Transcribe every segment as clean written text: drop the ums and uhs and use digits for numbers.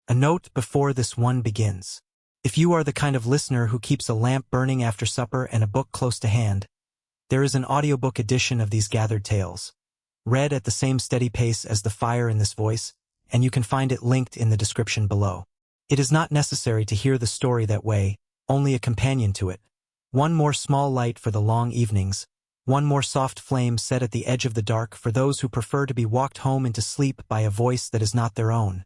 A note before this one begins. If you are the kind of listener who keeps a lamp burning after supper and a book close to hand, there is an audiobook edition of these gathered tales, read at the same steady pace as the fire in this voice, and you can find it linked in the description below. It is not necessary to hear the story that way, only a companion to it. One more small light for the long evenings, one more soft flame set at the edge of the dark for those who prefer to be walked home into sleep by a voice that is not their own.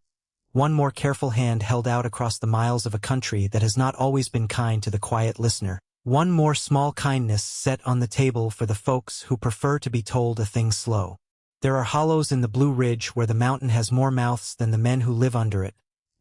One more careful hand held out across the miles of a country that has not always been kind to the quiet listener. One more small kindness set on the table for the folks who prefer to be told a thing slow. There are hollows in the Blue Ridge where the mountain has more mouths than the men who live under it,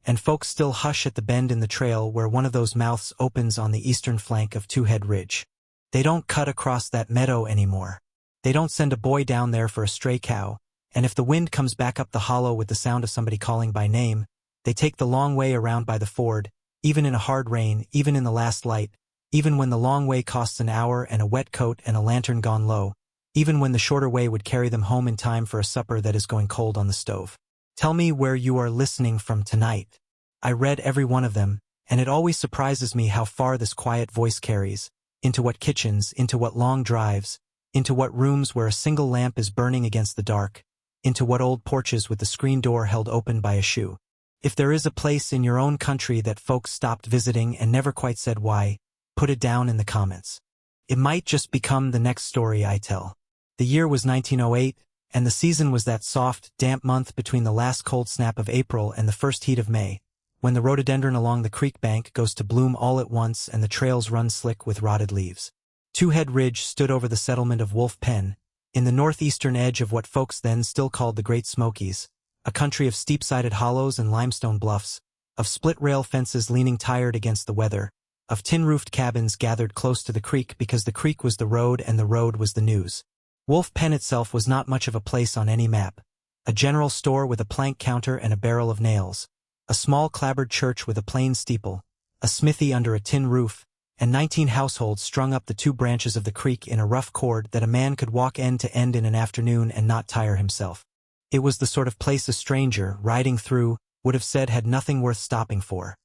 and folks still hush at the bend in the trail where one of those mouths opens on the eastern flank of Two Head Ridge. They don't cut across that meadow anymore. They don't send a boy down there for a stray cow, and if the wind comes back up the hollow with the sound of somebody calling by name, they take the long way around by the ford, even in a hard rain, even in the last light, even when the long way costs an hour and a wet coat and a lantern gone low, even when the shorter way would carry them home in time for a supper that is going cold on the stove. Tell me where you are listening from tonight. I read every one of them, and it always surprises me how far this quiet voice carries, into what kitchens, into what long drives, into what rooms where a single lamp is burning against the dark, into what old porches with the screen door held open by a shoe. If there is a place in your own country that folks stopped visiting and never quite said why, put it down in the comments. It might just become the next story I tell. The year was 1908, and the season was that soft, damp month between the last cold snap of April and the first heat of May, when the rhododendron along the creek bank goes to bloom all at once and the trails run slick with rotted leaves. Two Head Ridge stood over the settlement of Wolf Pen, in the northeastern edge of what folks then still called the Great Smokies, a country of steep-sided hollows and limestone bluffs, of split-rail fences leaning tired against the weather, of tin-roofed cabins gathered close to the creek because the creek was the road and the road was the news. Wolf Pen itself was not much of a place on any map. A general store with a plank counter and a barrel of nails, a small clapboard church with a plain steeple, a smithy under a tin roof, and 19 households strung up the two branches of the creek in a rough cord that a man could walk end to end in an afternoon and not tire himself. It was the sort of place a stranger, riding through, would have said had nothing worth stopping for.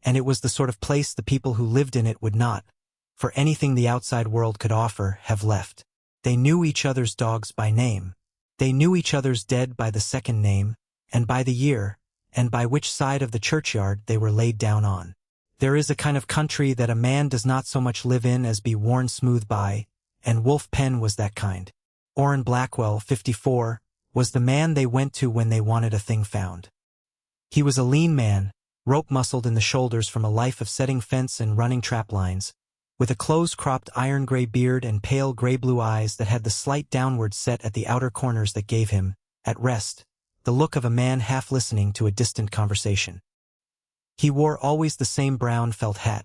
And it was the sort of place the people who lived in it would not, for anything the outside world could offer, have left. They knew each other's dogs by name. They knew each other's dead by the second name, and by the year, and by which side of the churchyard they were laid down on. There is a kind of country that a man does not so much live in as be worn smooth by, and Wolf Pen was that kind. Oren Blackwell, 54, was the man they went to when they wanted a thing found. He was a lean man, rope-muscled in the shoulders from a life of setting fence and running trap lines, with a close-cropped iron-gray beard and pale gray-blue eyes that had the slight downward set at the outer corners that gave him, at rest, the look of a man half listening to a distant conversation. He wore always the same brown felt hat,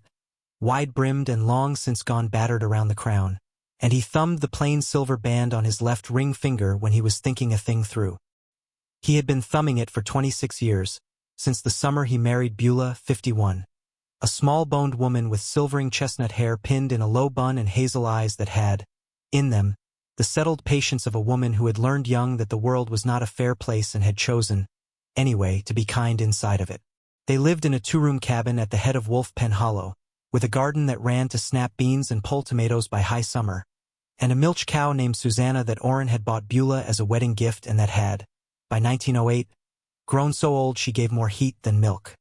wide-brimmed and long since gone battered around the crown, and he thumbed the plain silver band on his left ring finger when he was thinking a thing through. He had been thumbing it for 26 years, since the summer he married Beulah, 51, a small-boned woman with silvering chestnut hair pinned in a low bun and hazel eyes that had, in them, the settled patience of a woman who had learned young that the world was not a fair place and had chosen, anyway, to be kind inside of it. They lived in a two-room cabin at the head of Wolf Pen Hollow, with a garden that ran to snap beans and pull tomatoes by high summer, and a milch cow named Susanna that Oren had bought Beulah as a wedding gift and that had, by 1908, grown so old she gave more heat than milk.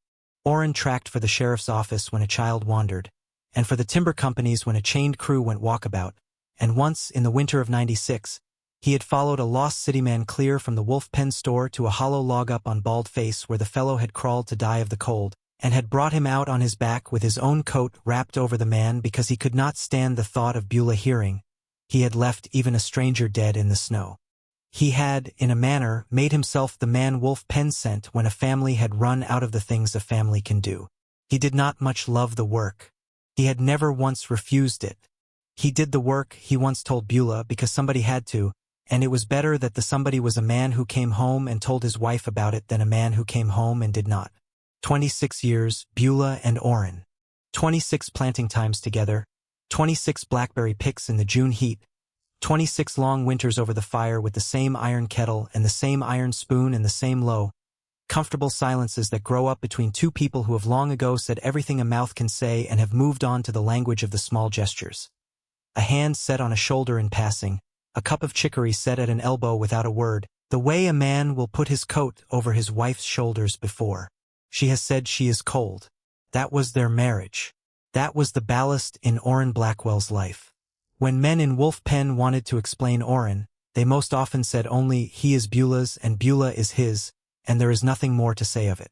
Oren tracked for the sheriff's office when a child wandered, and for the timber companies when a chained crew went walkabout, and once, in the winter of '96, he had followed a lost city man clear from the Wolf Pen store to a hollow log up on Bald Face where the fellow had crawled to die of the cold, and had brought him out on his back with his own coat wrapped over the man because he could not stand the thought of Beulah hearing. He had left even a stranger dead in the snow. He had, in a manner, made himself the man Wolf Pen sent when a family had run out of the things a family can do. He did not much love the work. He had never once refused it. He did the work, he once told Beulah, because somebody had to, and it was better that the somebody was a man who came home and told his wife about it than a man who came home and did not. 26 years, Beulah and Oren. 26 planting times together, 26 blackberry picks in the June heat, 26 long winters over the fire with the same iron kettle and the same iron spoon and the same low, comfortable silences that grow up between two people who have long ago said everything a mouth can say and have moved on to the language of the small gestures. A hand set on a shoulder in passing, a cup of chicory set at an elbow without a word, the way a man will put his coat over his wife's shoulders before she has said she is cold. That was their marriage. That was the ballast in Oren Blackwell's life. When men in Wolf Pen wanted to explain Oren, they most often said only, he is Beulah's and Beulah is his, and there is nothing more to say of it.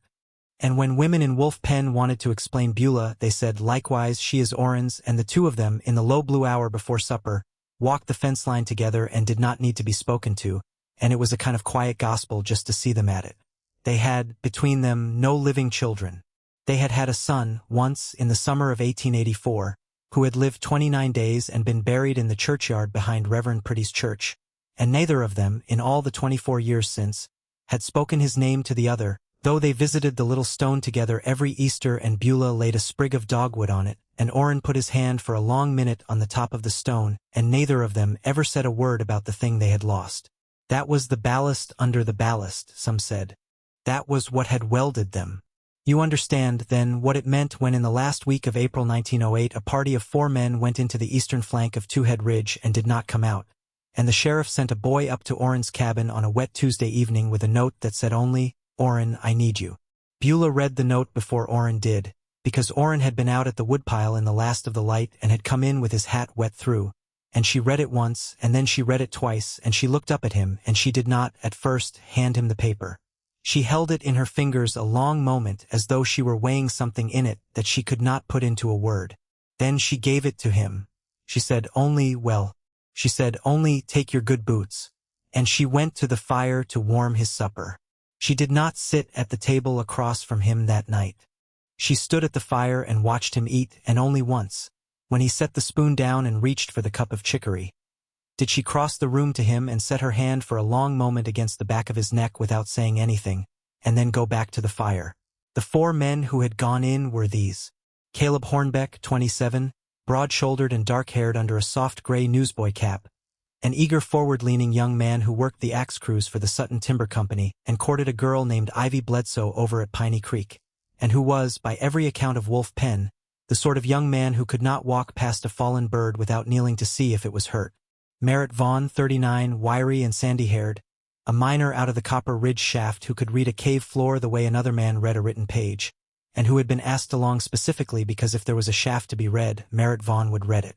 And when women in Wolf Pen wanted to explain Beulah, they said likewise she is Oren's, and the two of them, in the low blue hour before supper, walked the fence line together and did not need to be spoken to, and it was a kind of quiet gospel just to see them at it. They had, between them, no living children. They had had a son, once, in the summer of 1884, who had lived 29 days and been buried in the churchyard behind Reverend Pretty's church, and neither of them, in all the 24 years since, had spoken his name to the other, though they visited the little stone together every Easter and Beulah laid a sprig of dogwood on it, and Oren put his hand for a long minute on the top of the stone, and neither of them ever said a word about the thing they had lost. That was the ballast under the ballast, some said. That was what had welded them. You understand, then, what it meant when in the last week of April 1908 a party of 4 men went into the eastern flank of Two Head Ridge and did not come out, and the sheriff sent a boy up to Oren's cabin on a wet Tuesday evening with a note that said only, "Oren, I need you." Beulah read the note before Oren did, because Oren had been out at the woodpile in the last of the light and had come in with his hat wet through, and she read it once, and then she read it twice, and she looked up at him, and she did not, at first, hand him the paper. She held it in her fingers a long moment as though she were weighing something in it that she could not put into a word. Then she gave it to him. She said only, she said only, take your good boots. And she went to the fire to warm his supper. She did not sit at the table across from him that night. She stood at the fire and watched him eat, and only once, when he set the spoon down and reached for the cup of chicory, did she cross the room to him and set her hand for a long moment against the back of his neck without saying anything, and then go back to the fire. The 4 men who had gone in were these: Caleb Hornbeck, 27, broad-shouldered and dark-haired under a soft gray newsboy cap, an eager forward-leaning young man who worked the axe crews for the Sutton Timber Company and courted a girl named Ivy Bledsoe over at Piney Creek, and who was, by every account of Wolf Pen, the sort of young man who could not walk past a fallen bird without kneeling to see if it was hurt. Merritt Vaughn, 39, wiry and sandy-haired, a miner out of the Copper Ridge shaft who could read a cave floor the way another man read a written page, and who had been asked along specifically because if there was a shaft to be read, Merritt Vaughn would read it.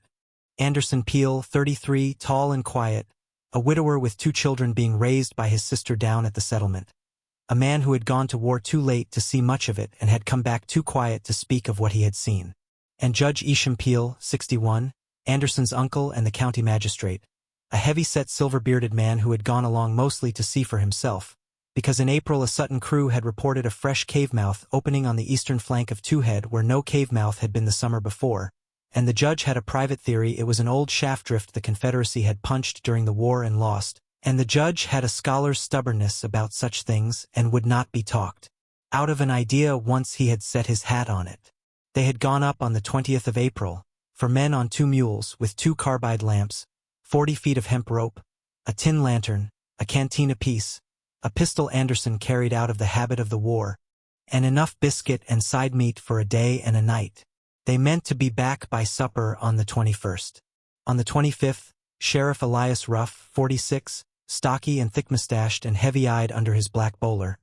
Anderson Peel, 33, tall and quiet, a widower with 2 children being raised by his sister down at the settlement. A man who had gone to war too late to see much of it and had come back too quiet to speak of what he had seen. And Judge Isham Peel, 61, Anderson's uncle and the county magistrate, a heavy-set silver-bearded man who had gone along mostly to see for himself, because in April a Sutton crew had reported a fresh cave-mouth opening on the eastern flank of Two Head where no cave-mouth had been the summer before, and the judge had a private theory it was an old shaft drift the Confederacy had punched during the war and lost, and the judge had a scholar's stubbornness about such things and would not be talked out of an idea once he had set his hat on it. They had gone up on the 20th of April, for men on 2 mules with 2 carbide lamps, 40 feet of hemp rope, a tin lantern, a canteen apiece, a pistol Anderson carried out of the habit of the war, and enough biscuit and side meat for a day and a night. They meant to be back by supper on the 21st. On the 25th, Sheriff Elias Ruff, 46, stocky and thick-mustached and heavy-eyed under his black bowler,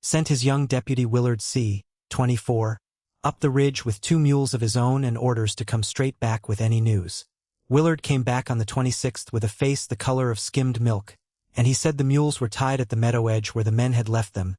sent his young deputy Willard C., 24, up the ridge with 2 mules of his own and orders to come straight back with any news. Willard came back on the 26th with a face the color of skimmed milk, and he said the mules were tied at the meadow-edge where the men had left them,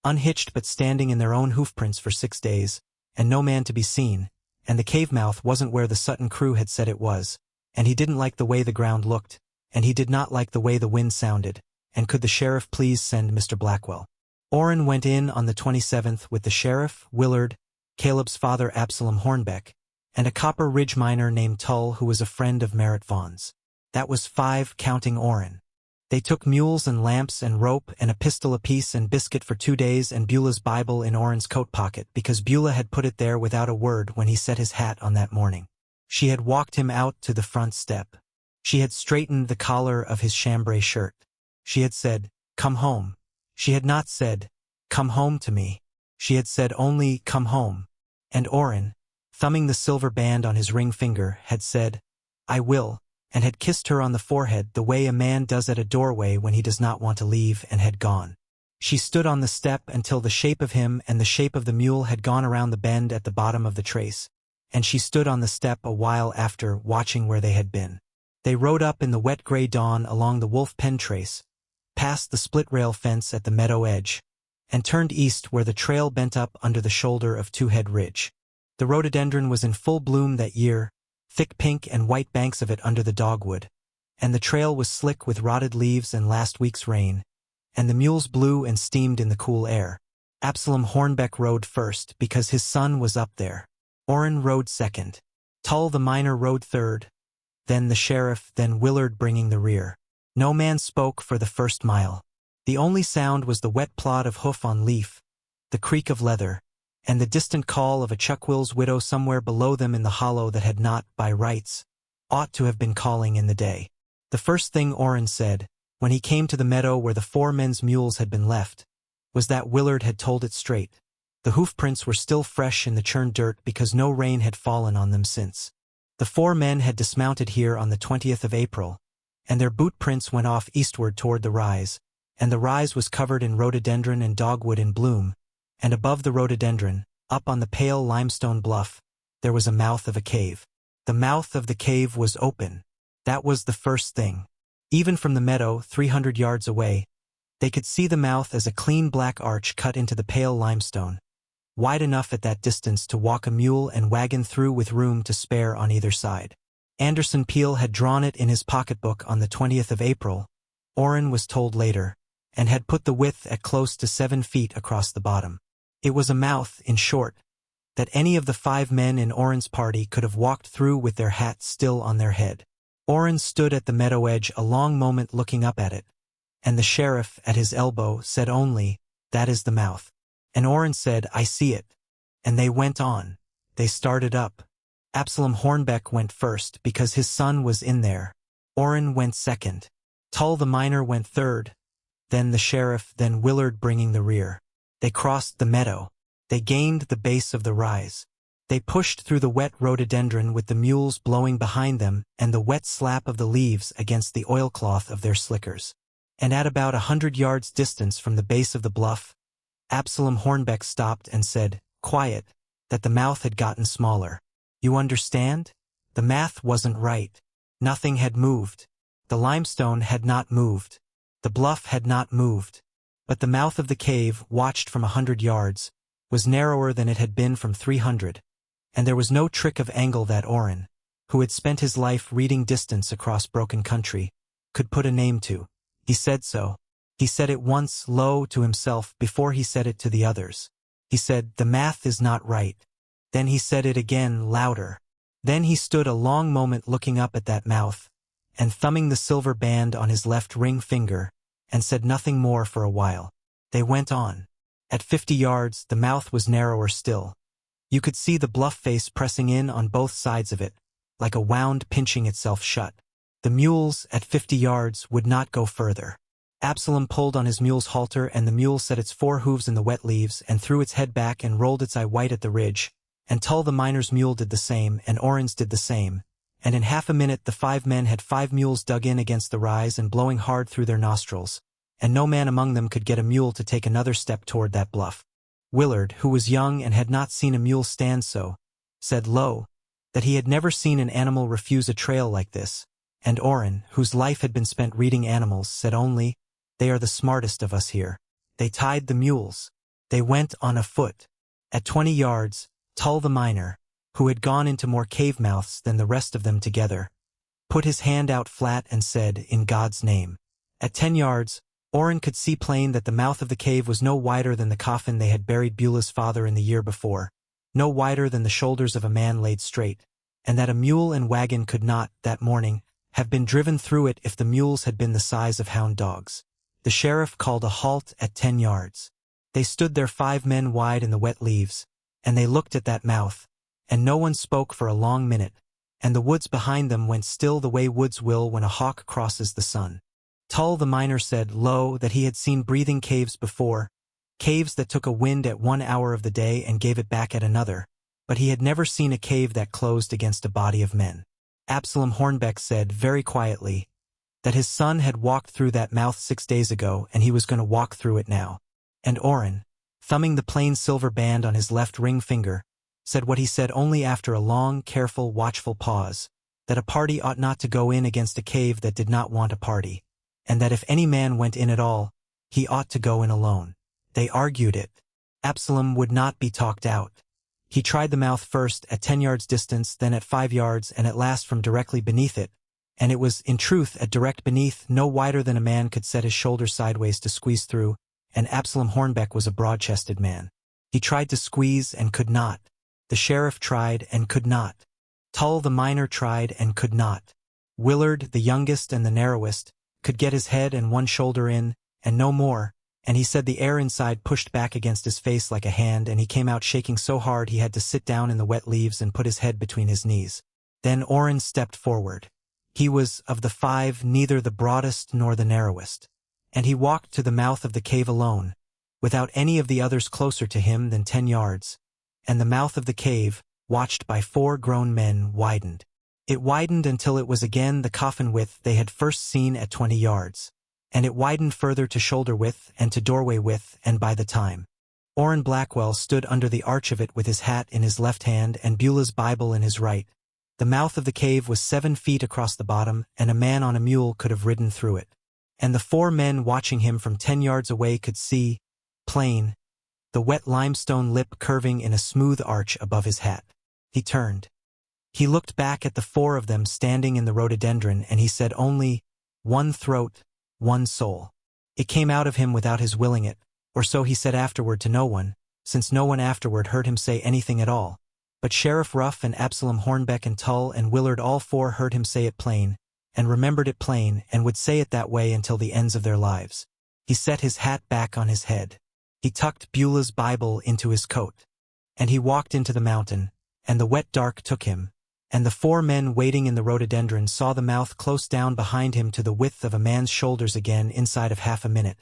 unhitched but standing in their own hoofprints for 6 days, and no man to be seen, and the cave-mouth wasn't where the Sutton crew had said it was, and he didn't like the way the ground looked, and he did not like the way the wind sounded, and could the sheriff please send Mr. Blackwell. Oren went in on the 27th with the sheriff, Willard, Caleb's father Absalom Hornbeck, and a Copper Ridge miner named Tull who was a friend of Merritt Vaughn's. That was 5 counting Oren. They took mules and lamps and rope and a pistol apiece and biscuit for 2 days and Beulah's Bible in Oren's coat pocket because Beulah had put it there without a word when he set his hat on that morning. She had walked him out to the front step. She had straightened the collar of his chambray shirt. She had said, "Come home." She had not said, "Come home to me." She had said only, "Come home." And Oren, thumbing the silver band on his ring finger, had said, "I will," and had kissed her on the forehead the way a man does at a doorway when he does not want to leave, and had gone. She stood on the step until the shape of him and the shape of the mule had gone around the bend at the bottom of the trace, and she stood on the step a while after, watching where they had been. They rode up in the wet gray dawn along the wolf pen trace, past the split-rail fence at the meadow edge, and turned east where the trail bent up under the shoulder of Two Head Ridge. The rhododendron was in full bloom that year, thick pink and white banks of it under the dogwood, and the trail was slick with rotted leaves and last week's rain, and the mules blew and steamed in the cool air. Absalom Hornbeck rode first because his son was up there. Oren rode second. Tull the miner rode third, then the sheriff, then Willard bringing the rear. No man spoke for the first mile. The only sound was the wet plod of hoof on leaf, the creak of leather, and the distant call of a Chuckwill's widow somewhere below them in the hollow that had not, by rights, ought to have been calling in the day. The first thing Oren said, when he came to the meadow where the 4 men's mules had been left, was that Willard had told it straight. The hoof prints were still fresh in the churned dirt because no rain had fallen on them since. The 4 men had dismounted here on the 20th of April, and their boot prints went off eastward toward the rise, and the rise was covered in rhododendron and dogwood in bloom, and above the rhododendron, up on the pale limestone bluff, there was a mouth of a cave. The mouth of the cave was open. That was the first thing. Even from the meadow, 300 yards away, they could see the mouth as a clean black arch cut into the pale limestone, wide enough at that distance to walk a mule and wagon through with room to spare on either side. Anderson Peel had drawn it in his pocketbook on the 20th of April, Oren was told later, and had put the width at close to 7 feet across the bottom. It was a mouth, in short, that any of the 5 men in Oren's party could have walked through with their hats still on their head. Oren stood at the meadow edge a long moment looking up at it, and the sheriff, at his elbow, said only, "That is the mouth." And Oren said, "I see it." And they went on. They started up. Absalom Hornbeck went first because his son was in there. Oren went second. Tull the miner went third, then the sheriff, then Willard bringing the rear. They crossed the meadow. They gained the base of the rise. They pushed through the wet rhododendron with the mules blowing behind them and the wet slap of the leaves against the oilcloth of their slickers. And at about 100 yards distance from the base of the bluff, Absalom Hornbeck stopped and said, quiet, that the mouth had gotten smaller. You understand? The math wasn't right. Nothing had moved. The limestone had not moved. The bluff had not moved. But the mouth of the cave, watched from 100 yards, was narrower than it had been from 300, and there was no trick of angle that Oren, who had spent his life reading distance across broken country, could put a name to. He said so. He said it once, low, to himself before he said it to the others. He said, the math is not right. Then he said it again, louder. Then he stood a long moment looking up at that mouth, and thumbing the silver band on his left ring finger, and said nothing more for a while. They went on. At 50 yards, the mouth was narrower still. You could see the bluff face pressing in on both sides of it, like a wound pinching itself shut. The mules, at 50 yards, would not go further. Absalom pulled on his mule's halter, and the mule set its 4 hooves in the wet leaves and threw its head back and rolled its eye white at the ridge, and Tull the miner's mule did the same, and Oren's did the same, and in half a minute the 5 men had 5 mules dug in against the rise and blowing hard through their nostrils, and no man among them could get a mule to take another step toward that bluff. Willard, who was young and had not seen a mule stand so, said low, that he had never seen an animal refuse a trail like this, and Oren, whose life had been spent reading animals, said only, they are the smartest of us here. They tied the mules. They went on afoot. At 20 yards, Tull the miner, who had gone into more cave mouths than the rest of them together, put his hand out flat and said, in God's name. At 10 yards, Oren could see plain that the mouth of the cave was no wider than the coffin they had buried Beulah's father in the year before, no wider than the shoulders of a man laid straight, and that a mule and wagon could not, that morning, have been driven through it if the mules had been the size of hound dogs. The sheriff called a halt at 10 yards. They stood there 5 men wide in the wet leaves, and they looked at that mouth, and no one spoke for a long minute, and the woods behind them went still the way woods will when a hawk crosses the sun. Tull the miner said low that he had seen breathing caves before, caves that took a wind at 1 hour of the day and gave it back at another, but he had never seen a cave that closed against a body of men. Absalom Hornbeck said, very quietly, that his son had walked through that mouth 6 days ago and he was going to walk through it now. And Oren, thumbing the plain silver band on his left ring finger, said what he said only after a long, careful, watchful pause, that a party ought not to go in against a cave that did not want a party, and that if any man went in at all, he ought to go in alone. They argued it. Absalom would not be talked out. He tried the mouth first at 10 yards distance, then at 5 yards, and at last from directly beneath it, and it was, in truth, at direct beneath, no wider than a man could set his shoulders sideways to squeeze through, and Absalom Hornbeck was a broad-chested man. He tried to squeeze and could not. The sheriff tried and could not. Tull the miner tried and could not. Willard, the youngest and the narrowest, could get his head and one shoulder in, and no more, and he said the air inside pushed back against his face like a hand, and he came out shaking so hard he had to sit down in the wet leaves and put his head between his knees. Then Oren stepped forward. He was, of the 5, neither the broadest nor the narrowest, and he walked to the mouth of the cave alone, without any of the others closer to him than 10 yards, and the mouth of the cave, watched by 4 grown men, widened. It widened until it was again the coffin width they had first seen at 20 yards. And it widened further to shoulder width and to doorway width, and by the time Oren Blackwell stood under the arch of it with his hat in his left hand and Beulah's Bible in his right, the mouth of the cave was 7 feet across the bottom, and a man on a mule could have ridden through it. And the 4 men watching him from 10 yards away could see, plain, the wet limestone lip curving in a smooth arch above his hat. He turned. He looked back at the 4 of them standing in the rhododendron, and he said only, "One throat, one soul." It came out of him without his willing it, or so he said afterward to no one, since no one afterward heard him say anything at all. But Sheriff Ruff and Absalom Hornbeck and Tull and Willard, all 4 heard him say it plain, and remembered it plain, and would say it that way until the ends of their lives. He set his hat back on his head. He tucked Beulah's Bible into his coat. And he walked into the mountain, and the wet dark took him, and the 4 men waiting in the rhododendron saw the mouth close down behind him to the width of a man's shoulders again inside of half a minute,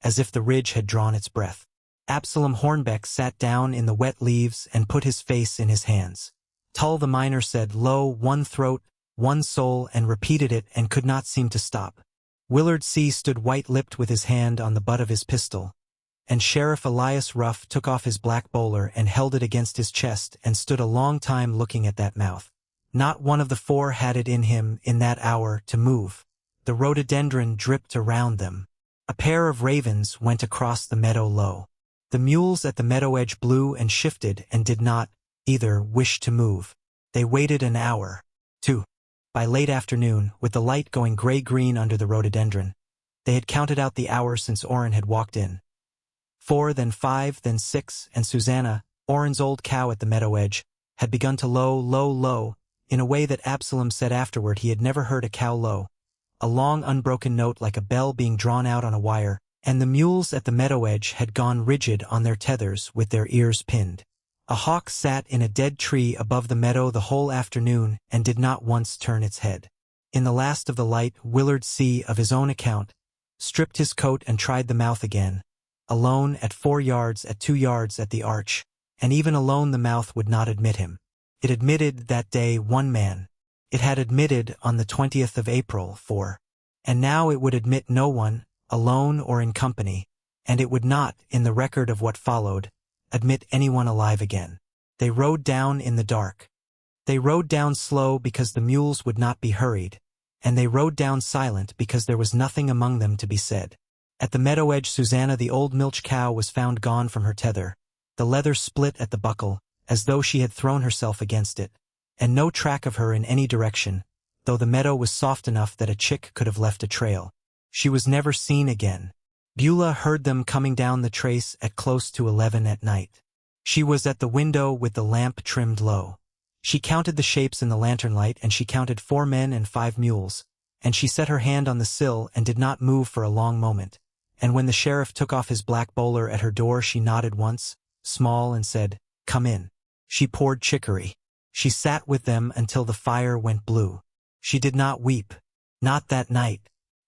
as if the ridge had drawn its breath. Absalom Hornbeck sat down in the wet leaves and put his face in his hands. Tull the miner said, "Lo, one throat, one soul," and repeated it and could not seem to stop. Willard C. stood white-lipped with his hand on the butt of his pistol, and Sheriff Elias Ruff took off his black bowler and held it against his chest and stood a long time looking at that mouth. Not one of the 4 had it in him, in that hour, to move. The rhododendron dripped around them. A pair of ravens went across the meadow low. The mules at the meadow edge blew and shifted and did not, either, wish to move. They waited an hour. 2. By late afternoon, with the light going gray-green under the rhododendron, they had counted out the hours since Oren had walked in. 4, then 5, then 6, and Susanna, Oren's old cow at the meadow edge, had begun to low, low, low, in a way that Absalom said afterward he had never heard a cow low, a long unbroken note like a bell being drawn out on a wire, and the mules at the meadow edge had gone rigid on their tethers with their ears pinned. A hawk sat in a dead tree above the meadow the whole afternoon and did not once turn its head. In the last of the light, Willard C., of his own account, stripped his coat and tried the mouth again, alone at 4 yards, at 2 yards at the arch, and even alone the mouth would not admit him. It admitted that day 1 man. It had admitted on the 20th of April 4. And now it would admit no one, alone or in company, and it would not, in the record of what followed, admit anyone alive again. They rode down in the dark. They rode down slow because the mules would not be hurried, and they rode down silent because there was nothing among them to be said. At the meadow edge, Susanna, the old milch cow, was found gone from her tether, the leather split at the buckle, as though she had thrown herself against it, and no track of her in any direction, though the meadow was soft enough that a chick could have left a trail. She was never seen again. Beulah heard them coming down the trace at close to 11 at night. She was at the window with the lamp trimmed low. She counted the shapes in the lantern light, and she counted 4 men and 5 mules, and she set her hand on the sill and did not move for a long moment, and when the sheriff took off his black bowler at her door she nodded once, small, and said, "Come in." She poured chicory. She sat with them until the fire went blue. She did not weep. Not that night.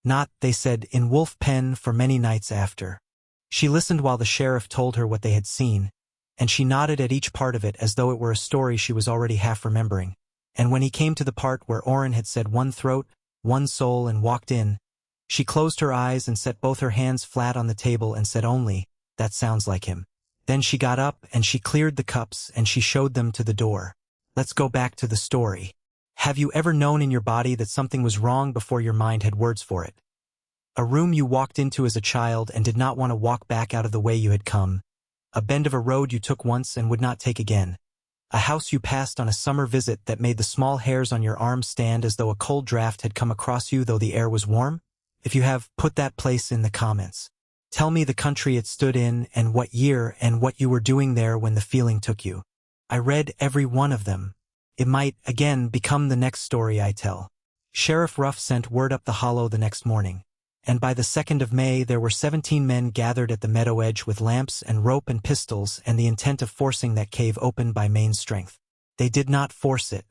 Not, they said, in Wolf Pen for many nights after. She listened while the sheriff told her what they had seen, and she nodded at each part of it as though it were a story she was already half remembering. And when he came to the part where Oren had said one throat, one soul and walked in, she closed her eyes and set both her hands flat on the table and said only, "That sounds like him." Then she got up and she cleared the cups and she showed them to the door. Let's go back to the story. Have you ever known in your body that something was wrong before your mind had words for it? A room you walked into as a child and did not want to walk back out of the way you had come. A bend of a road you took once and would not take again. A house you passed on a summer visit that made the small hairs on your arms stand as though a cold draft had come across you though the air was warm? If you have, put that place in the comments. Tell me the country it stood in and what year and what you were doing there when the feeling took you. I read every one of them. It might, again, become the next story I tell. Sheriff Ruff sent word up the hollow the next morning. And by the 2nd of May there were 17 men gathered at the meadow edge with lamps and rope and pistols and the intent of forcing that cave open by main strength. They did not force it.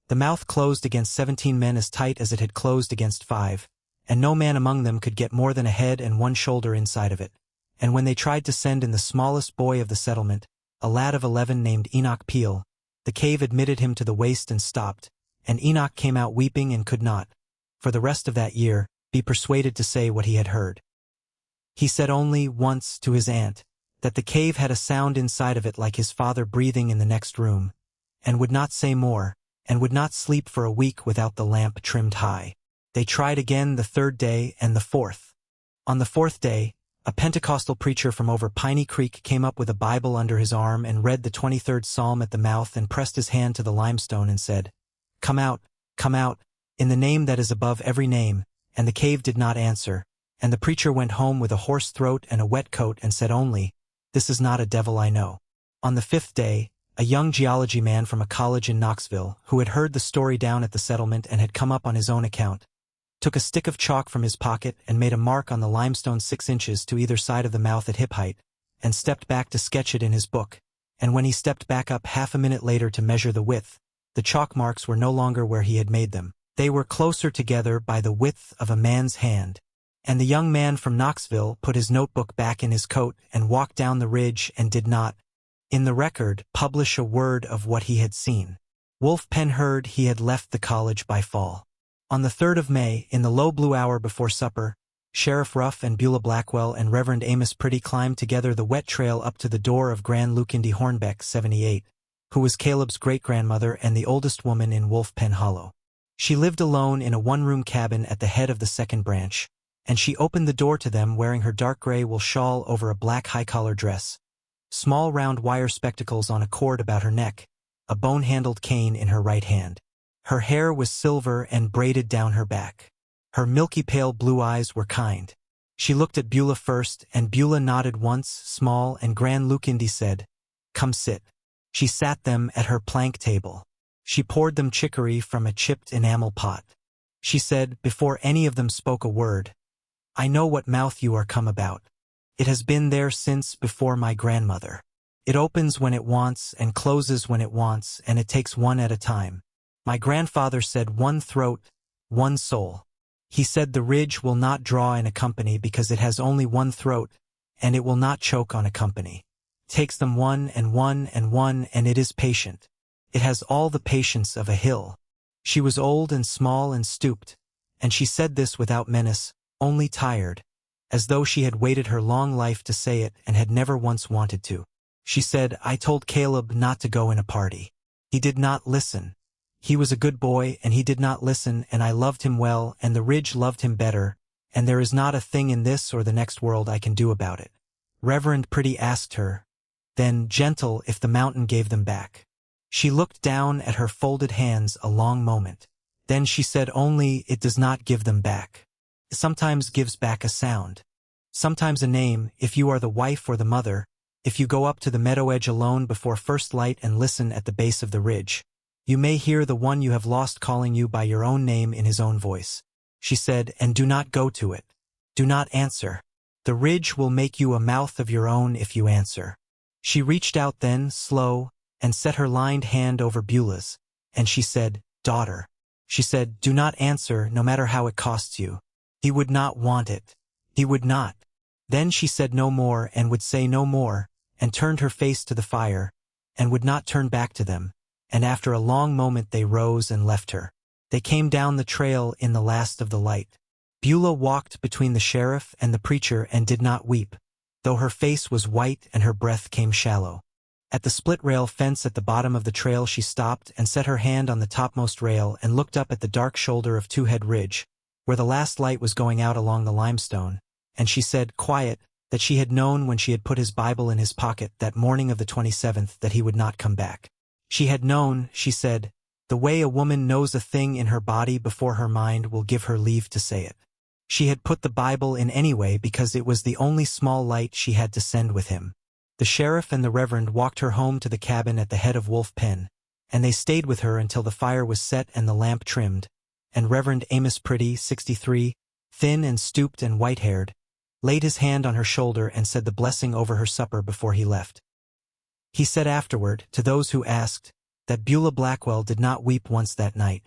The mouth closed against 17 men as tight as it had closed against 5, and no man among them could get more than a head and one shoulder inside of it. And when they tried to send in the smallest boy of the settlement, a lad of 11 named Enoch Peel, the cave admitted him to the waist and stopped, and Enoch came out weeping and could not, for the rest of that year, be persuaded to say what he had heard. He said only once to his aunt that the cave had a sound inside of it like his father breathing in the next room, and would not say more, and would not sleep for a week without the lamp trimmed high. They tried again the 3rd day and the 4th. On the 4th day, a Pentecostal preacher from over Piney Creek came up with a Bible under his arm and read the 23rd Psalm at the mouth and pressed his hand to the limestone and said, come out, in the name that is above every name," and the cave did not answer, and the preacher went home with a hoarse throat and a wet coat and said only, "This is not a devil I know." On the 5th day, a young geology man from a college in Knoxville, who had heard the story down at the settlement and had come up on his own account, took a stick of chalk from his pocket and made a mark on the limestone 6 inches to either side of the mouth at hip height, and stepped back to sketch it in his book, and when he stepped back up half a minute later to measure the width, the chalk marks were no longer where he had made them. They were closer together by the width of a man's hand. And the young man from Knoxville put his notebook back in his coat and walked down the ridge and did not, in the record, publish a word of what he had seen. Wolf Penn heard he had left the college by fall. On the 3rd of May, in the low blue hour before supper, Sheriff Ruff and Beulah Blackwell and Reverend Amos Pretty climbed together the wet trail up to the door of Gran Lucindy Hornbeck, 78, who was Caleb's great-grandmother and the oldest woman in Wolf Penn Hollow. She lived alone in a one-room cabin at the head of the 2nd branch, and she opened the door to them wearing her dark gray wool shawl over a black high-collar dress, small round wire spectacles on a cord about her neck, a bone-handled cane in her right hand. Her hair was silver and braided down her back. Her milky pale blue eyes were kind. She looked at Beulah first, and Beulah nodded once, small, and Gran Lucindy said, "Come sit." She sat them at her plank table. She poured them chicory from a chipped enamel pot. She said, before any of them spoke a word, "I know what mouth you are come about. It has been there since before my grandmother. It opens when it wants and closes when it wants, and it takes one at a time. My grandfather said one throat, one soul. He said the ridge will not draw in a company because it has only one throat, and it will not choke on a company. Takes them one and one and one, and it is patient. It has all the patience of a hill." She was old and small and stooped, and she said this without menace, only tired, as though she had waited her long life to say it and had never once wanted to. She said, "I told Caleb not to go in a party. He did not listen. He was a good boy, and he did not listen, and I loved him well, and the ridge loved him better, and there is not a thing in this or the next world I can do about it." Reverend Pretty asked her, then, gentle, if the mountain gave them back. She looked down at her folded hands a long moment. Then she said only, "It does not give them back. It sometimes gives back a sound. Sometimes a name, if you are the wife or the mother, if you go up to the meadow edge alone before first light and listen at the base of the ridge. You may hear the one you have lost calling you by your own name in his own voice." She said, "And do not go to it. Do not answer. The ridge will make you a mouth of your own if you answer." She reached out then, slow, and set her lined hand over Beulah's, and she said, "Daughter." She said, "Do not answer, no matter how it costs you." He would not want it. He would not. Then she said no more and would say no more, and turned her face to the fire, and would not turn back to them, and after a long moment they rose and left her. They came down the trail in the last of the light. Beulah walked between the sheriff and the preacher and did not weep, though her face was white and her breath came shallow. At the split-rail fence at the bottom of the trail she stopped and set her hand on the topmost rail and looked up at the dark shoulder of Two-Head Ridge, where the last light was going out along the limestone, and she said, quiet, that she had known when she had put his Bible in his pocket that morning of the 27th that he would not come back. She had known, she said, the way a woman knows a thing in her body before her mind will give her leave to say it. She had put the Bible in anyway because it was the only small light she had to send with him. The sheriff and the reverend walked her home to the cabin at the head of Wolf Pen, and they stayed with her until the fire was set and the lamp trimmed, and Reverend Amos Pretty, 63, thin and stooped and white-haired, laid his hand on her shoulder and said the blessing over her supper before he left. He said afterward, to those who asked, that Beulah Blackwell did not weep once that night,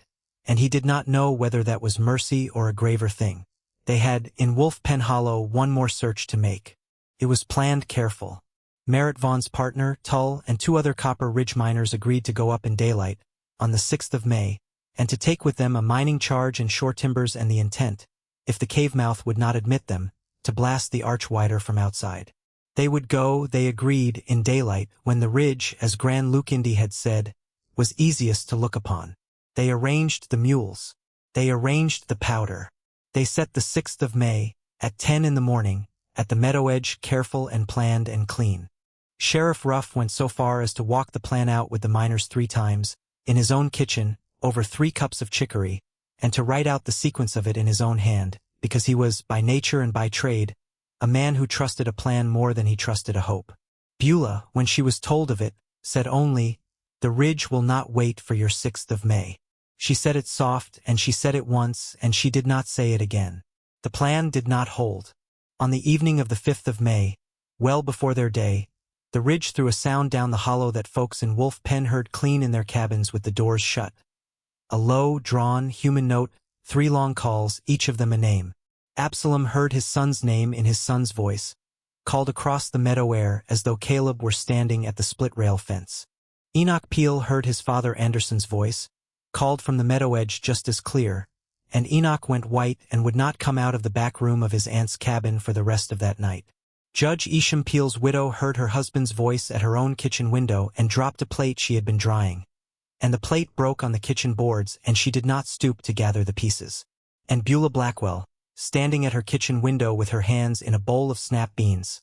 and he did not know whether that was mercy or a graver thing. They had, in Wolf Pen Hollow, one more search to make. It was planned careful. Merritt Vaughn's partner, Tull, and 2 other Copper Ridge miners agreed to go up in daylight, on the 6th of May, and to take with them a mining charge and shore timbers and the intent, if the cave mouth would not admit them, to blast the arch wider from outside. They would go, they agreed, in daylight, when the ridge, as Gran Lucindy had said, was easiest to look upon. They arranged the mules. They arranged the powder. They set the 6th of May, at 10 in the morning, at the meadow-edge, careful and planned and clean. Sheriff Ruff went so far as to walk the plan out with the miners 3 times, in his own kitchen, over 3 cups of chicory, and to write out the sequence of it in his own hand, because he was, by nature and by trade, a man who trusted a plan more than he trusted a hope. Beulah, when she was told of it, said only, "The ridge will not wait for your 6th of May." She said it soft, and she said it once, and she did not say it again. The plan did not hold. On the evening of the 5th of May, well before their day, the ridge threw a sound down the hollow that folks in Wolf Pen heard clean in their cabins with the doors shut. A low, drawn, human note, 3 long calls, each of them a name. Absalom heard his son's name in his son's voice, called across the meadow air as though Caleb were standing at the split-rail fence. Enoch Peel heard his father Anderson's voice, called from the meadow edge just as clear, and Enoch went white and would not come out of the back room of his aunt's cabin for the rest of that night. Judge Isham Peel's widow heard her husband's voice at her own kitchen window and dropped a plate she had been drying, and the plate broke on the kitchen boards and she did not stoop to gather the pieces. And Beulah Blackwell, standing at her kitchen window with her hands in a bowl of snap beans,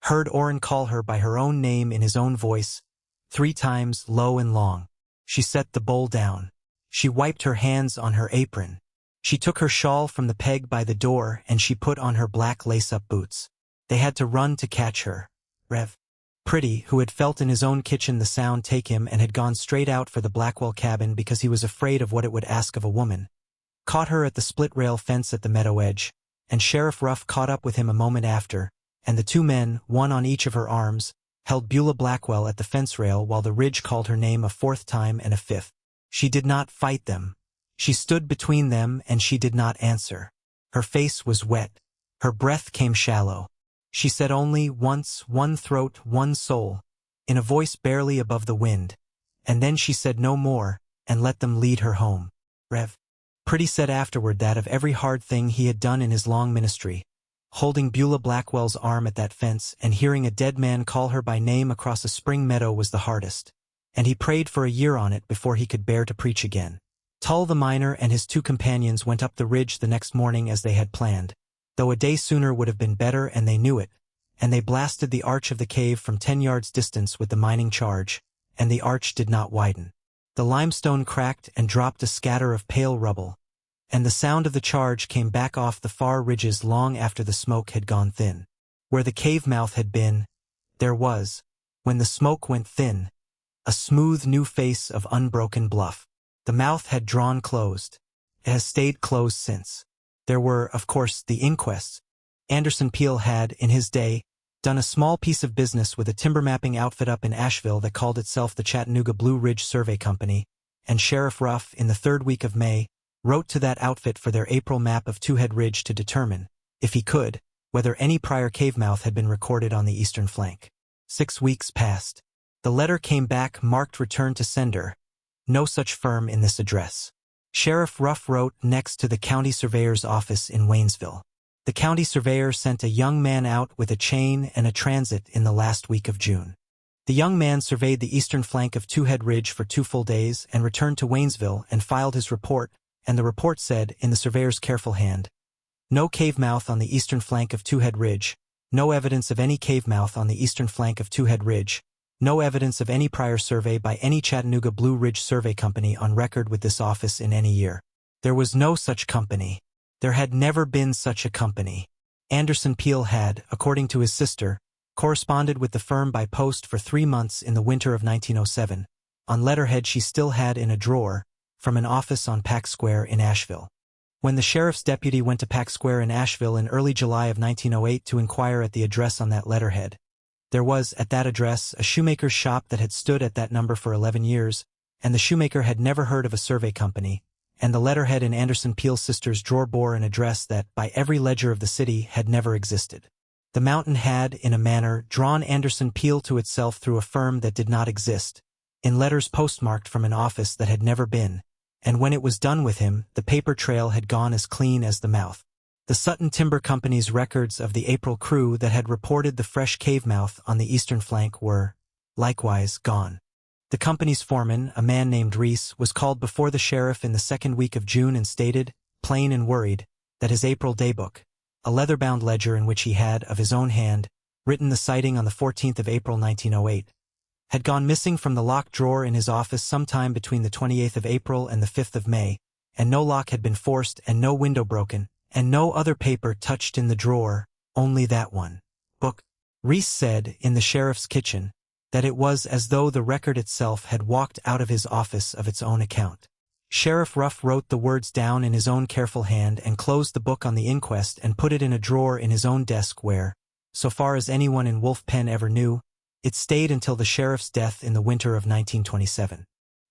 heard Oren call her by her own name in his own voice, 3 times, low and long. She set the bowl down. She wiped her hands on her apron. She took her shawl from the peg by the door and she put on her black lace-up boots. They had to run to catch her. Rev. Pretty, who had felt in his own kitchen the sound take him and had gone straight out for the Blackwell cabin because he was afraid of what it would ask of a woman, caught her at the split-rail fence at the meadow edge, and Sheriff Ruff caught up with him a moment after, and the 2 men, one on each of her arms, held Beulah Blackwell at the fence rail while the ridge called her name a 4th time and a 5th. She did not fight them. She stood between them and she did not answer. Her face was wet. Her breath came shallow. She said only once, "One throat, one soul," in a voice barely above the wind, and then she said no more and let them lead her home. Rev. Pretty said afterward that of every hard thing he had done in his long ministry, holding Beulah Blackwell's arm at that fence and hearing a dead man call her by name across a spring meadow was the hardest, and he prayed for a year on it before he could bear to preach again. Tull the miner and his 2 companions went up the ridge the next morning as they had planned, though a day sooner would have been better and they knew it, and they blasted the arch of the cave from 10 yards distance with the mining charge, and the arch did not widen. The limestone cracked and dropped a scatter of pale rubble, and the sound of the charge came back off the far ridges long after the smoke had gone thin. Where the cave mouth had been, there was, when the smoke went thin, a smooth new face of unbroken bluff. The mouth had drawn closed. It has stayed closed since. There were, of course, the inquests. Anderson Peel had, in his day, done a small piece of business with a timber mapping outfit up in Asheville that called itself the Chattanooga Blue Ridge Survey Company, and Sheriff Ruff, in the 3rd week of May, wrote to that outfit for their April map of Two-Head Ridge to determine, if he could, whether any prior cave mouth had been recorded on the eastern flank. 6 weeks passed. The letter came back marked return to sender. No such firm in this address. Sheriff Ruff wrote next to the county surveyor's office in Waynesville. The county surveyor sent a young man out with a chain and a transit in the last week of June. The young man surveyed the eastern flank of Two Head Ridge for 2 full days and returned to Waynesville and filed his report, and the report said, in the surveyor's careful hand, "No cave mouth on the eastern flank of Two Head Ridge, no evidence of any cave mouth on the eastern flank of Two Head Ridge, no evidence of any prior survey by any Chattanooga Blue Ridge Survey Company on record with this office in any year. There was no such company. There had never been such a company." Anderson Peale had, according to his sister, corresponded with the firm by post for 3 months in the winter of 1907, on letterhead she still had in a drawer, from an office on Pack Square in Asheville. When the sheriff's deputy went to Pack Square in Asheville in early July of 1908 to inquire at the address on that letterhead, there was, at that address, a shoemaker's shop that had stood at that number for 11 years, and the shoemaker had never heard of a survey company, and the letterhead in Anderson Peale's sister's drawer bore an address that, by every ledger of the city, had never existed. The mountain had, in a manner, drawn Anderson Peale to itself through a firm that did not exist, in letters postmarked from an office that had never been, and when it was done with him, the paper trail had gone as clean as the mouth. The Sutton Timber Company's records of the April crew that had reported the fresh cave mouth on the eastern flank were, likewise, gone. The company's foreman, a man named Reese, was called before the sheriff in the 2nd week of June and stated, plain and worried, that his April daybook, a leather-bound ledger in which he had, of his own hand, written the sighting on the 14th of April 1908, had gone missing from the locked drawer in his office sometime between the 28th of April and the 5th of May, and no lock had been forced and no window broken, and no other paper touched in the drawer, only that one book. Reese said, in the sheriff's kitchen, that it was as though the record itself had walked out of his office of its own account. Sheriff Ruff wrote the words down in his own careful hand and closed the book on the inquest and put it in a drawer in his own desk where, so far as anyone in Wolf Pen ever knew, it stayed until the sheriff's death in the winter of 1927.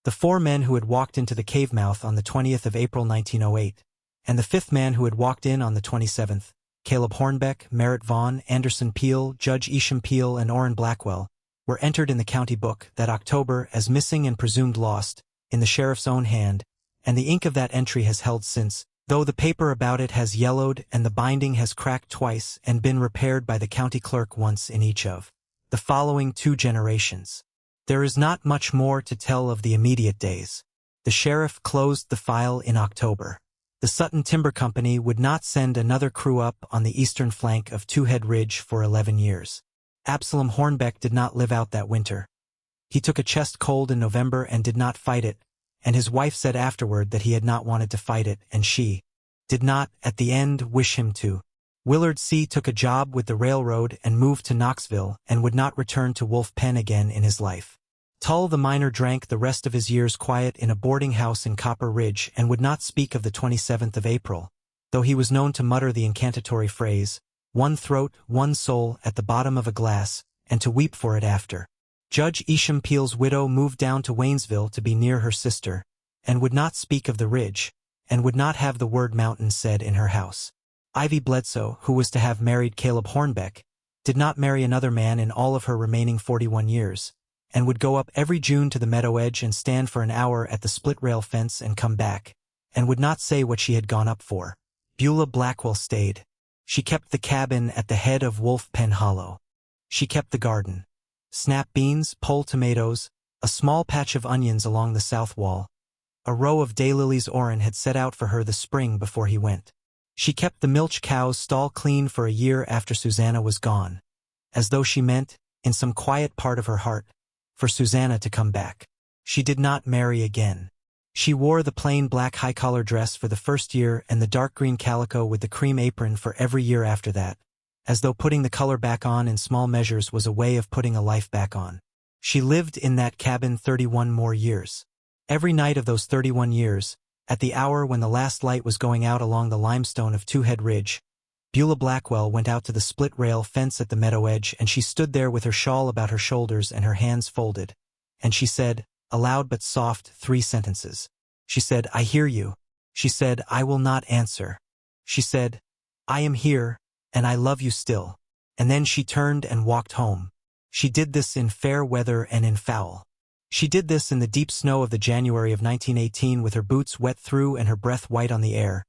The 4 men who had walked into the cave mouth on the 20th of April 1908, and the 5th man who had walked in on the 27th, Caleb Hornbeck, Merritt Vaughn, Anderson Peale, Judge Isham Peale, and Oren Blackwell, were entered in the county book that October as missing and presumed lost, in the sheriff's own hand, and the ink of that entry has held since, though the paper about it has yellowed and the binding has cracked twice and been repaired by the county clerk once in each of the following 2 generations. There is not much more to tell of the immediate days. The sheriff closed the file in October. The Sutton Timber Company would not send another crew up on the eastern flank of Two Head Ridge for 11 years. Absalom Hornbeck did not live out that winter. He took a chest cold in November and did not fight it, and his wife said afterward that he had not wanted to fight it, and she did not, at the end, wish him to. Willard C. took a job with the railroad and moved to Knoxville and would not return to Wolf Pen again in his life. Tull the miner drank the rest of his years quiet in a boarding house in Copper Ridge and would not speak of the 27th of April, though he was known to mutter the incantatory phrase, "One throat, one soul, at the bottom of a glass," and to weep for it after. Judge Isham Peale's widow moved down to Waynesville to be near her sister, and would not speak of the ridge, and would not have the word mountain said in her house. Ivy Bledsoe, who was to have married Caleb Hornbeck, did not marry another man in all of her remaining 41 years, and would go up every June to the meadow-edge and stand for an hour at the split-rail fence and come back, and would not say what she had gone up for. Beulah Blackwell stayed. She kept the cabin at the head of Wolf Pen Hollow. She kept the garden. Snap beans, pole tomatoes, a small patch of onions along the south wall. A row of daylilies Oren had set out for her the spring before he went. She kept the milch cow's stall clean for a year after Susanna was gone, as though she meant, in some quiet part of her heart, for Susanna to come back. She did not marry again. She wore the plain black high-collar dress for the first year and the dark green calico with the cream apron for every year after that, as though putting the color back on in small measures was a way of putting a life back on. She lived in that cabin 31 more years. Every night of those 31 years, at the hour when the last light was going out along the limestone of Two Head Ridge, Beulah Blackwell went out to the split-rail fence at the meadow-edge, and she stood there with her shawl about her shoulders and her hands folded, and she said, aloud but soft, 3 sentences. She said, "I hear you." She said, "I will not answer." She said, "I am here," and I love you still. And then she turned and walked home. She did this in fair weather and in foul. She did this in the deep snow of the January of 1918 with her boots wet through and her breath white on the air.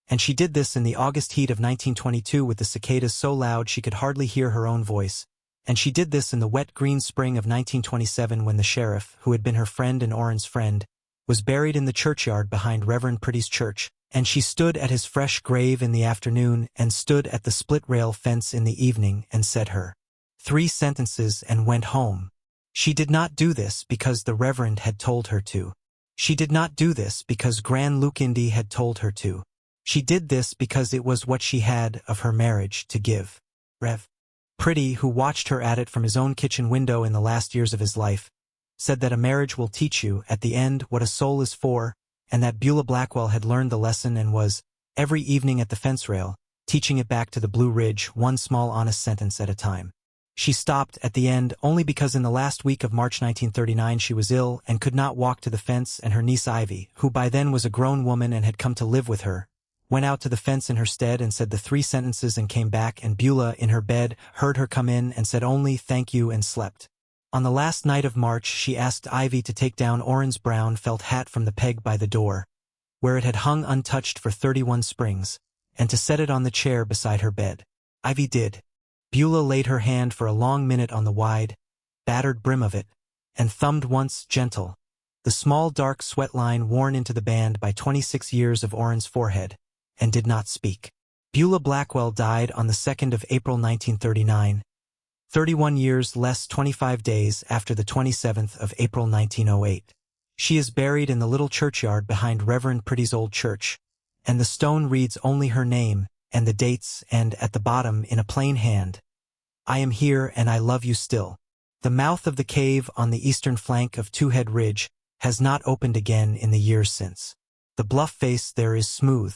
And she did this in the August heat of 1922 with the cicadas so loud she could hardly hear her own voice. And she did this in the wet green spring of 1927 when the sheriff, who had been her friend and Oren's friend, was buried in the churchyard behind Reverend Pretty's church, and she stood at his fresh grave in the afternoon and stood at the split-rail fence in the evening and said her 3 sentences and went home. She did not do this because the Reverend had told her to. She did not do this because Gran Lucindy had told her to. She did this because it was what she had of her marriage to give. Rev. Pretty, who watched her at it from his own kitchen window in the last years of his life, said that a marriage will teach you, at the end, what a soul is for, and that Beulah Blackwell had learned the lesson and was, every evening at the fence rail, teaching it back to the Blue Ridge, one small honest sentence at a time. She stopped at the end only because in the last week of March 1939 she was ill and could not walk to the fence, and her niece Ivy, who by then was a grown woman and had come to live with her, went out to the fence in her stead and said the 3 sentences and came back, and Beulah, in her bed, heard her come in and said only thank you and slept. On the last night of March she asked Ivy to take down Oren's brown felt hat from the peg by the door, where it had hung untouched for 31 springs, and to set it on the chair beside her bed. Ivy did. Beulah laid her hand for a long minute on the wide, battered brim of it, and thumbed once, gentle, the small dark sweat line worn into the band by 26 years of Oren's forehead, and did not speak. Beulah Blackwell died on the 2nd of April 1939, 31 years less 25 days after the 27th of April 1908. She is buried in the little churchyard behind Reverend Pretty's old church, and the stone reads only her name and the dates, and at the bottom, in a plain hand, I am here and I love you still. The mouth of the cave on the eastern flank of Two Head Ridge has not opened again in the years since. The bluff face there is smooth.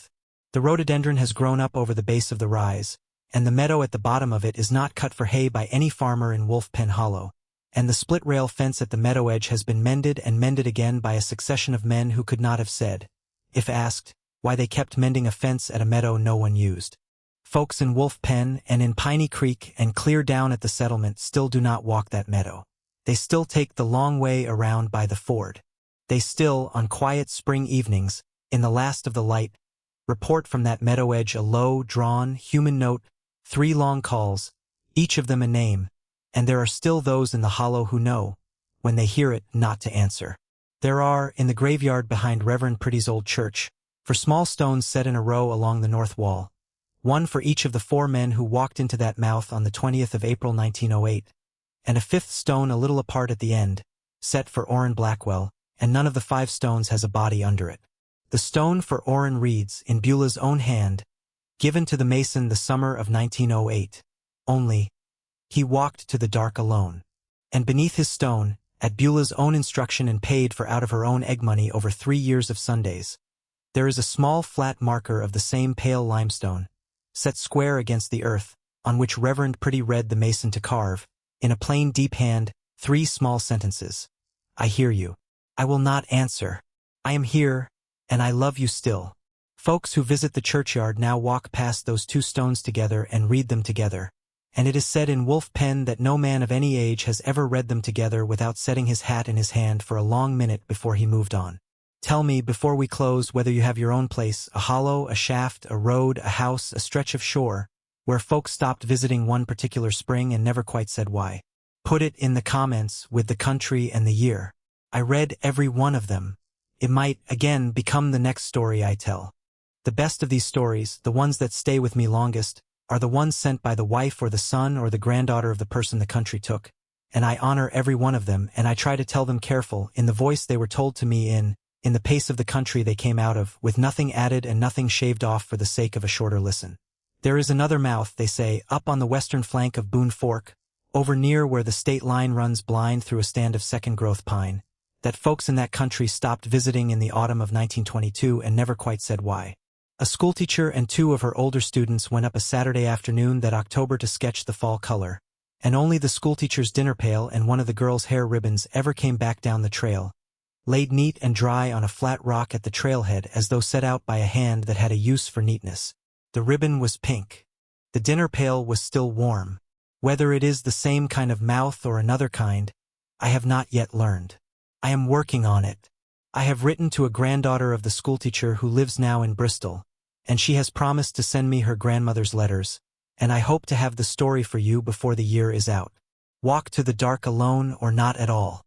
The rhododendron has grown up over the base of the rise, and the meadow at the bottom of it is not cut for hay by any farmer in Wolf Pen Hollow, and the split-rail fence at the meadow edge has been mended and mended again by a succession of men who could not have said, if asked, why they kept mending a fence at a meadow no one used. Folks in Wolf Pen and in Piney Creek and clear down at the settlement still do not walk that meadow. They still take the long way around by the ford. They still, on quiet spring evenings, in the last of the light, report from that meadow edge a low, drawn, human note, 3 long calls, each of them a name, and there are still those in the hollow who know, when they hear it, not to answer. There are, in the graveyard behind Reverend Pretty's old church, 4 small stones set in a row along the north wall, one for each of the 4 men who walked into that mouth on the 20th of April 1908, and a 5th stone a little apart at the end, set for Oren Blackwell, and none of the 5 stones has a body under it. The stone for Oren reads, in Beulah's own hand, given to the mason the summer of 1908, only, he walked to the dark alone. And beneath his stone, at Beulah's own instruction and paid for out of her own egg money over 3 years of Sundays, there is a small flat marker of the same pale limestone, set square against the earth, on which Reverend Pretty read the mason to carve, in a plain deep hand, 3 small sentences. I hear you. I will not answer. I am here, and I love you still. Folks who visit the churchyard now walk past those 2 stones together and read them together, and it is said in Wolf Pen that no man of any age has ever read them together without setting his hat in his hand for a long minute before he moved on. Tell me, before we close, whether you have your own place, a hollow, a shaft, a road, a house, a stretch of shore, where folks stopped visiting one particular spring and never quite said why. Put it in the comments with the country and the year. I read every one of them. It might, again, become the next story I tell. The best of these stories, the ones that stay with me longest, are the ones sent by the wife or the son or the granddaughter of the person the country took, and I honor every one of them, and I try to tell them careful, in the voice they were told to me in the pace of the country they came out of, with nothing added and nothing shaved off for the sake of a shorter listen. There is another mouth, they say, up on the western flank of Boone Fork, over near where the state line runs blind through a stand of second-growth pine, that folks in that country stopped visiting in the autumn of 1922 and never quite said why. A schoolteacher and 2 of her older students went up a Saturday afternoon that October to sketch the fall color, and only the schoolteacher's dinner pail and one of the girls' hair ribbons ever came back down the trail, laid neat and dry on a flat rock at the trailhead as though set out by a hand that had a use for neatness. The ribbon was pink. The dinner pail was still warm. Whether it is the same kind of mouth or another kind, I have not yet learned. I am working on it. I have written to a granddaughter of the schoolteacher who lives now in Bristol, and she has promised to send me her grandmother's letters, and I hope to have the story for you before the year is out. Walk to the dark alone or not at all.